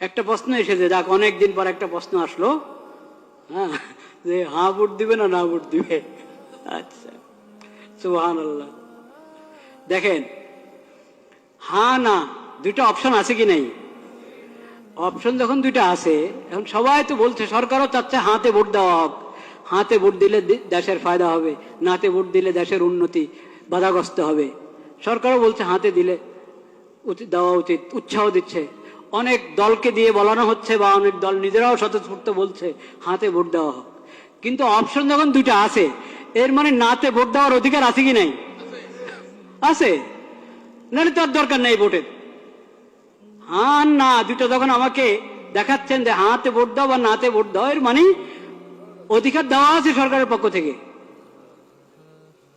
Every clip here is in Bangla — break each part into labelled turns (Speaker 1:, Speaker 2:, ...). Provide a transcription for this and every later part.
Speaker 1: একটা প্রশ্ন এসেছে, যাক অনেকদিন পর একটা প্রশ্ন আসলো, হ্যাঁ, যে হ্যাঁ ভোট দিবে না না ভোট দিবে। আচ্ছা, সুবহানাল্লাহ। দেখেন, হ্যাঁ না দুইটা অপশন আছে কি নাই? অপশন যখন দুইটা আছে, এখন সবাই তো বলছে, সরকারও চাচ্ছে হাতে ভোট দেওয়া হোক, হাতে ভোট দিলে দেশের ফায়দা হবে, নাতে ভোট দিলে দেশের উন্নতি বাধাগ্রস্ত হবে। সরকারও বলছে হাতে দিলে দেওয়া উচিত, উৎসাহ দিচ্ছে। অনেক দলকে দিয়ে বলানো হচ্ছে, বা অনেক দল নিজেরাও স্বতঃস্ফূর্ত বলছে হাতে ভোট দেওয়া হোক। কিন্তু অপশন যখন দুইটা আছে, এর মানে নাতে ভোট দেওয়ার অধিকার আছে কি নাই? আছে, নাহলে তো আর দরকার নেই ভোটের। হ্যাঁ না দুটো যখন আমাকে দেখাচ্ছেন যে হাতে ভোট দাও বা নাতে ভোট দাও, এর মানে অধিকার দেওয়া আছে সরকারের পক্ষ থেকে।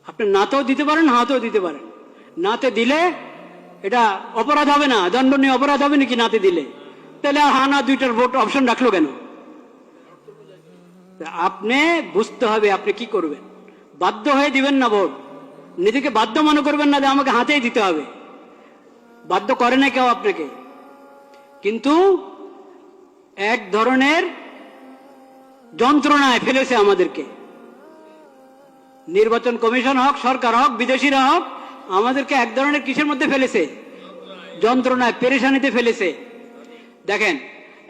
Speaker 1: আপনি নাতেও দিতে পারেন, হাতেও দিতে পারেন। নাতে দিলে এটা অপরাধ হবে না, দণ্ডনীয় অপরাধ হবে নাকি নাতে দিলে? তাহলে আর হ্যাঁ না দুইটার ভোট অপশন রাখলো কেন? আপনি বুঝতে হবে আপনি কি করবেন। বাধ্য হয়ে দিবেন না ভোট, নিজেকে বাধ্য মনে করবেন না যে আমাকে হাতেই দিতে হবে। বাধ্য করে না কেউ আপনাকে, কিন্তু এক ধরনের যন্ত্রণায় ফেলেছে আমাদেরকে। নির্বাচন কমিশন হোক, সরকার হোক, বিদেশিরা হোক, আমাদেরকে এক ধরনের কিসের মধ্যে ফেলেছে? যন্ত্রণায়, পেরেশানিতে ফেলেছে। দেখেন,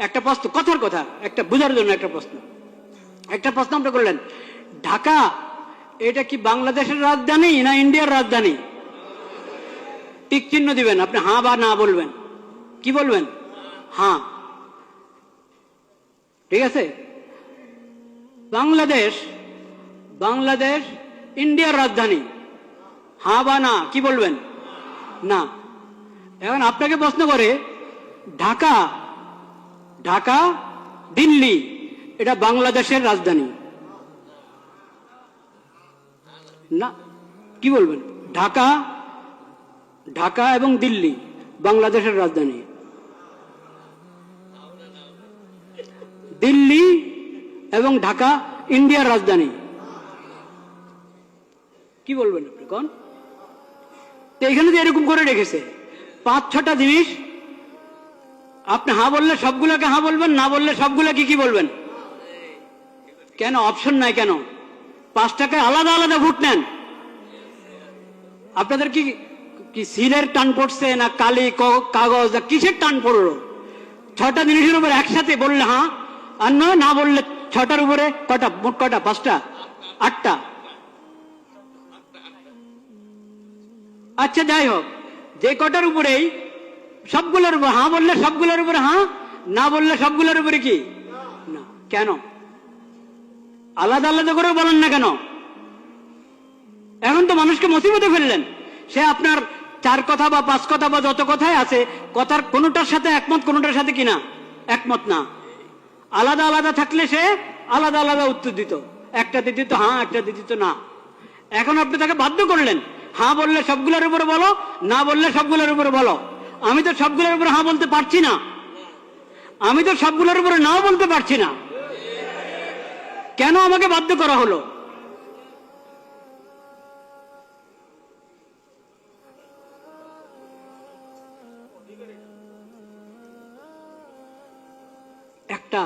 Speaker 1: একটা প্রশ্ন, কথার কথা, একটা বুঝার জন্য একটা প্রশ্ন আপনি করলেন, ঢাকা এটা কি বাংলাদেশের রাজধানী না ইন্ডিয়ার রাজধানী? টিক চিহ্ন দিবেন, আপনি হ্যাঁ বা না বলবেন। কি বলবেন? হ্যাঁ। ঠিক আছে, বাংলাদেশ ইন্ডিয়ার রাজধানী, হ্যাঁ বা না, কি বলবেন? না। এখন আপনাকে প্রশ্ন করে, ঢাকা দিল্লি এটা বাংলাদেশের রাজধানী না, কি বলবেন? ঢাকা এবং দিল্লি বাংলাদেশের রাজধানী, দিল্লি এবং ঢাকা ইন্ডিয়ার রাজধানী। কি বলবেন আপনি কোন? তো এখানে যে এরকম করে রেখেছে 5-6টা জিনিস, আপনি হ্যাঁ বললে সবগুলোকে হ্যাঁ বলবেন, না বললে সবগুলো কি বলবেন? কেন অপশন নাই? কেন 5টাকে আলাদা আলাদা ভোট নেন? আপনাদের কি সিলের টান পড়ছে না কালি কাগজ না কিসের টান পড়লো? 6টা জিনিসের উপর একসাথে বললে হ্যাঁ, আর নয় না বললে 6টার উপরে কটা? মোট কটা? 5টা? 8টা? আচ্ছা যাই হোক, যে কটার উপরেই সবগুলোর উপর হ্যাঁ বললে সবগুলোর উপরে হ্যাঁ, না বললে সবগুলোর উপরে কি না? কেন আলাদা আলাদা করে বলেন না কেন? এখন তো মানুষকে মুসিবতে ফেললেন। সে আপনার 4 কথা বা 5 কথা বা যত কথাই আছে, কথার কোনোটার সাথে একমত, কোনোটার সাথে কিনা একমত না। আলাদা আলাদা থাকলে সে আলাদা আলাদা উত্তর দিত, একটাতে দিত হ্যাঁ, একটাতে দিত না। এখন আপনি তাকে বাধ্য করলেন, হ্যাঁ বললে সবগুলোর উপরে বলো, না বললে সবগুলোর উপরে বলো। আমি তো সবগুলোর উপরে হ্যাঁ বলতে পারছি না, আমি তো সবগুলোর উপরে নাও বলতে পারছি না। কেন আমাকে বাধ্য করা হলো? একটা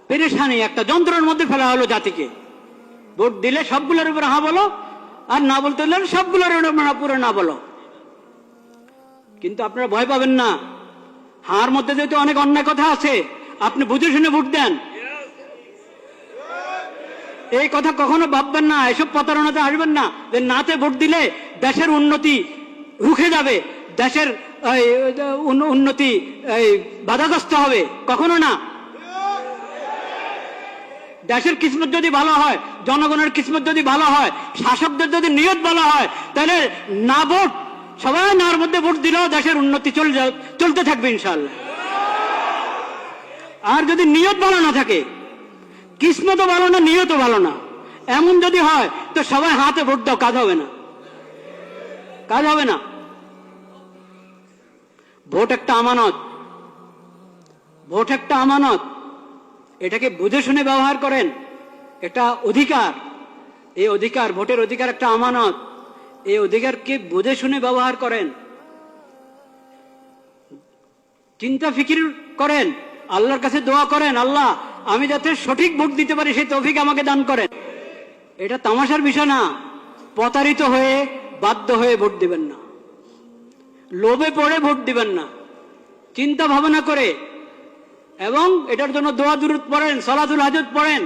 Speaker 1: পেরেশানি, একটা যন্ত্রের মধ্যে ফেলা হলো জাতিকে। ভোট দিলে সবগুলোর উপরে হ্যাঁ বলো, আর না বলতে হলে সবগুলোর উপরে না বলো। কিন্তু আপনারা ভয় পাবেন না, হার মধ্যে যেহেতু অনেক অন্যায় কথা আছে, আপনি বুঝে শুনে ভোট দেন। এই কথা কখনো ভাববেন না, এসব প্রতারণাতে আসবেন না যে নাতে ভোট দিলে দেশের উন্নতি রুখে যাবে, দেশের উন্নতি বাধাগ্রস্ত হবে, কখনো না। দেশের কিসমত যদি ভালো হয়, জনগণের কিসমত যদি ভালো হয়, শাসকদের যদি নিয়ত ভালো হয়, তাহলে না ভোট, সবাই নার মধ্যে ভোট দিলেও দেশের উন্নতি চলতে থাকবে ইনশাআল্লাহ। আর যদি নিয়ত ভালো না থাকে, কিসমতও ভালো না, নিয়তও ভালো না, এমন যদি হয়, তো সবাই হাতে ভোট দাও, কাজ হবে না, কাজ হবে না। ভোট একটা আমানত, ভোট একটা আমানত, এটাকে বুঝে শুনে ব্যবহার করেন। এটা অধিকার, এই অধিকার, ভোটের অধিকার একটা আমানত, এই অধিকারকে বুঝে শুনে ব্যবহার করেন, চিন্তা ফিকির করেন আল্লাহর কাছে দোয়া করেন, আল্লাহ আমি যাতে সঠিক ভোট দিতে পারি সেই তৌফিক আমাকে দান করেন। এটা তামাশার বিষয় না। প্রতারিত হয়ে বাধ্য হয়ে ভোট দিবেন না, লোভে পড়ে ভোট দিবেন না, চিন্তা ভাবনা করে, এবং এটার জন্য দোয়া দুরূদ পড়েন, সালাতুল হাজত পড়েন,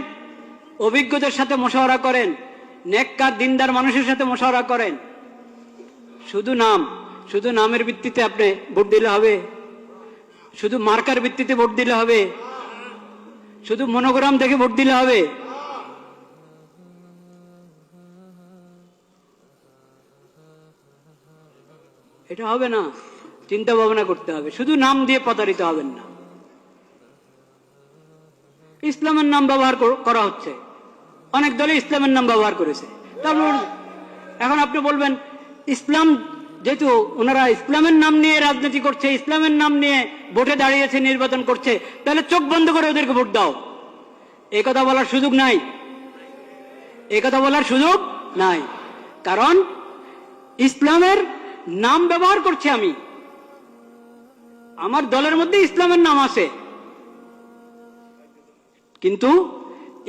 Speaker 1: অভিজ্ঞদের সাথে মশওয়ারা করেন, নেককার দিনদার মানুষের সাথে মশওয়ারা করেন। শুধু নামের ভিত্তিতে আপনি ভোট দিলে হবে? শুধু মার্কার ভিত্তিতে ভোট দিলে হবে? শুধু মনোগ্রাম দেখে ভোট দিলে হবে? এটা হবে না। চিন্তা ভাবনা করতে হবে। শুধু নাম দিয়ে প্রতারিত হবেন না। ইসলামের নাম ব্যবহার করা হচ্ছে, অনেক দলে ইসলামের নাম ব্যবহার করেছে। তারপর এখন আপনি বলবেন ইসলাম, যেহেতু ওনারা ইসলামের নাম নিয়ে রাজনীতি করছে, ইসলামের নাম নিয়ে ভোটে দাঁড়িয়েছে, নির্বাচন করছে, তাহলে চোখ বন্ধ করে ওদেরকে ভোট দাও। এই কথা বলার সুযোগ নাই, এই কথা বলার সুযোগ নাই। কারণ ইসলামের নাম ব্যবহার করছি আমি, আমার দলের মধ্যে ইসলামের নাম আছে, কিন্তু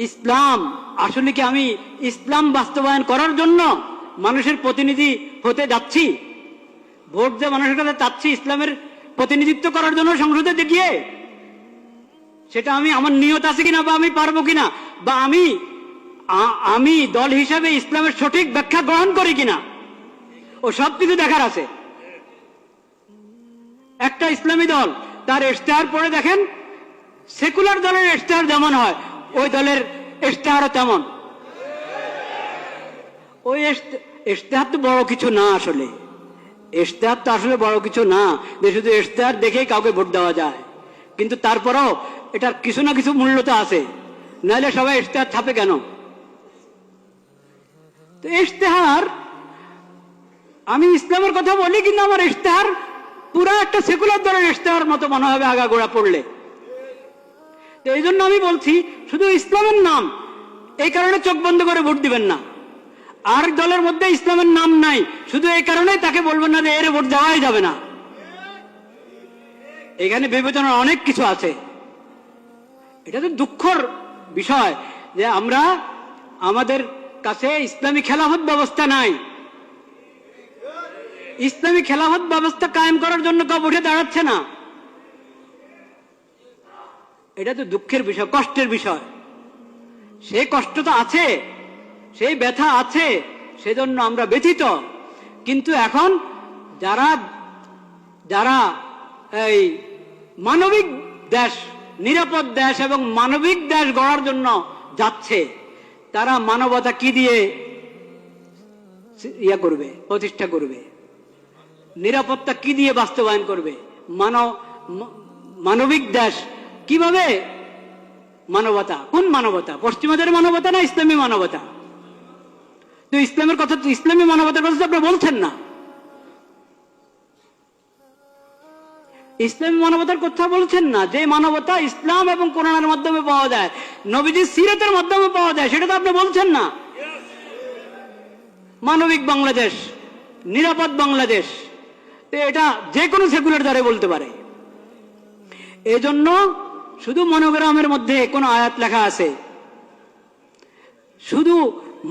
Speaker 1: ইসলাম আসলে কি আমি ইসলাম বাস্তবায়ন করার জন্য মানুষের প্রতিনিধি হতে যাচ্ছি? ভোট যে মানুষের কাছে চাচ্ছি ইসলামের প্রতিনিধিত্ব করার জন্য সংসদে গিয়ে, সেটা আমি আমার নিয়ত আছে কিনা, বা আমি পারবো কিনা, বা আমি দল হিসাবে ইসলামের সঠিক ব্যাখ্যা গ্রহণ করি কিনা, ও সবকিছু দেখার আছে। একটা ইসলামী দল তার ইশতেহার পড়ে দেখেন, সেকুলার দলের ইশতেহার যেমন হয় ওই দলের ইশতেহারও তেমন। ওই ইশতেহার তো বড় কিছু না, আসলে ইশতেহার তো আসলে বড় কিছু না যে শুধু ইশতেহার দেখেই কাউকে ভোট দেওয়া যায়। কিন্তু তারপরেও এটার কিছু না কিছু মূল্য তো আছে, নাহলে সবাই ইশতেহার ছাপে কেন? তো ইশতেহার, আমি ইসলামের কথা বলি কিন্তু আমার ইশতেহার পুরা একটা সেকুলার দলের ইশতেহার মতো মনে হবে আগাগোড়া পড়লে। তো এই জন্য আমি বলছি শুধু ইসলামের নাম, এই কারণে চোখ বন্ধ করে ভোট দিবেন না। আর দলের মধ্যে ইসলামের নাম নাই, শুধু এই কারণেই তাকে বলবেন না যে এর ভোট দেওয়াই যাবে না। এখানে বিবেচনার অনেক কিছু আছে। এটা তো দুঃখের বিষয় যে আমরা, আমাদের কাছে ইসলামী খেলাফত ব্যবস্থা নাই। ইসলামী খেলাফত ব্যবস্থা কায়েম করার জন্য কেউ উঠে দাঁড়াচ্ছে না। এটা তো দুঃখের বিষয়, কষ্টের বিষয়। সেই কষ্ট তো আছে, সেই ব্যথা আছে, সেজন্য আমরা ব্যথিত। কিন্তু এখন যারা যারা এই মানবিক দেশ, নিরাপদ দেশ এবং মানবিক দেশ গড়ার জন্য যাচ্ছে, তারা মানবতা কি দিয়ে করবে, প্রতিষ্ঠা করবে? নিরাপত্তা কি দিয়ে বাস্তবায়ন করবে? মানবিক দেশ কিভাবে? মানবতা, কোন মানবতা? পশ্চিমাদের মানবতা না ইসলামী মানবতা? তো ইসলামের কথা, ইসলামী মানবতার কথা আপনি বলছেন না। ইসলামী মানবতার কথা বলছেন না। যে মানবতা ইসলাম এবং কোরআনের মাধ্যমে পাওয়া যায়, নবীজির সিরাতের মাধ্যমে পাওয়া যায়, সেটা তো আপনি বলছেন না। মানবিক বাংলাদেশ, নিরাপদ বাংলাদেশ, এটা যে কোনো সেকুলার দ্বারা বলতে পারে। এই জন্য শুধু মনোগ্রামের মধ্যে কোন আয়াত লেখা আছে, শুধু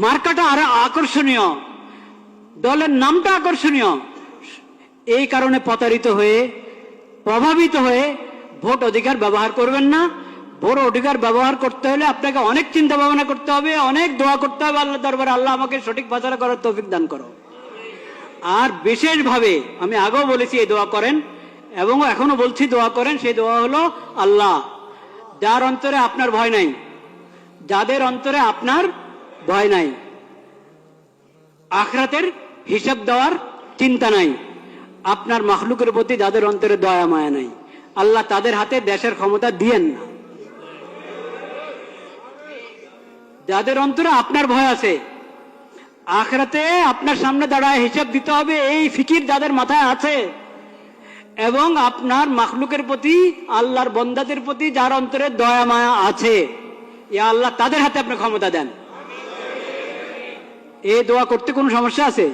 Speaker 1: মার্কাটা আরো আকর্ষণীয়, দলের নামটা আকর্ষণীয়, এই কারণে প্রতারিত হয়ে, প্রভাবিত হয়ে ভোট অধিকার ব্যবহার করবেন না। ভোট অধিকার ব্যবহার করতে হলে আপনাকে অনেক চিন্তা ভাবনা করতে হবে, অনেক দোয়া করতে হবে আল্লাহ দরবারে, আল্লাহ আমাকে সঠিক ফয়সালা করার তৌফিক দান করো। আর বিশেষভাবে আমি আগেও বলেছি এই দোয়া করেন, এবং এখনো বলছি দোয়া করেন। সেই দোয়া হলো, আল্লাহ যার অন্তরে আপনার ভয় নাই, যাদের অন্তরে আপনার ভয় নাই, আখিরাতের হিসাব দেওয়ার চিন্তা নাই, আপনার মাখলুকের প্রতি যাদের অন্তরে দয়া মায়া নাই, আল্লাহ তাদের হাতে দেশের ক্ষমতা দিয়েন না। যাদের অন্তরে আপনার ভয় আছে, আখিরাতে আপনার সামনে দাঁড়ায় হিসাব দিতে হবে, এই ফিকির যাদের মাথায় আছে, এবং আপনার মাখলুকের প্রতি, আল্লাহর বন্দাদের প্রতি যার অন্তরে দয়া মায়া আছে, ইয়া আল্লাহ তাদের হাতে আপনি ক্ষমতা দেন। এই দোয়া করতে কোনো সমস্যা আছে?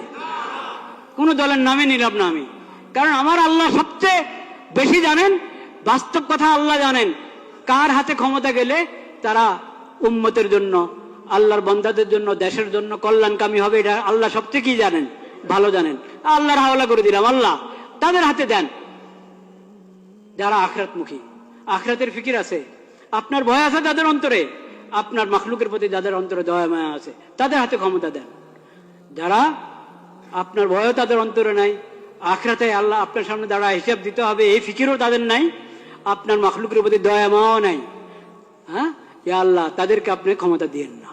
Speaker 1: কোন দলের নামে নিলাম না আমি, কারণ আমার আল্লাহ সবচেয়ে বেশি জানেন, বাস্তব কথা আল্লাহ জানেন কার হাতে ক্ষমতা গেলে তারা উম্মতের জন্য, আল্লাহর বান্দাদের জন্য, দেশের জন্য কল্যাণকামী হবে, এটা আল্লাহ সবচেয়ে কি জানেন, ভালো জানেন। আল্লাহর হাওলা করে দিলাম, আল্লাহ তাদের হাতে দেন। যারা আখিরাতমুখী, আখিরাতের ফিকির আছে, আপনার ভয় আছে তাদের অন্তরে, আপনার মাখলুকের প্রতি যাদের অন্তরে দয়া মায়া আছে তাদের হাতে ক্ষমতা দেন। যারা আপনার ভয়ও তাদের অন্তরে নাই, আখিরাতে আল্লাহ আপনার সামনে দাঁড়ায় হিসাব দিতে হবে এই ফিকিরও তাদের নাই, আপনার মাখলুকের প্রতি দয়া মায়াও নাই, হ্যাঁ, ইয়া আল্লাহ তাদেরকে আপনি ক্ষমতা দিয়েন না।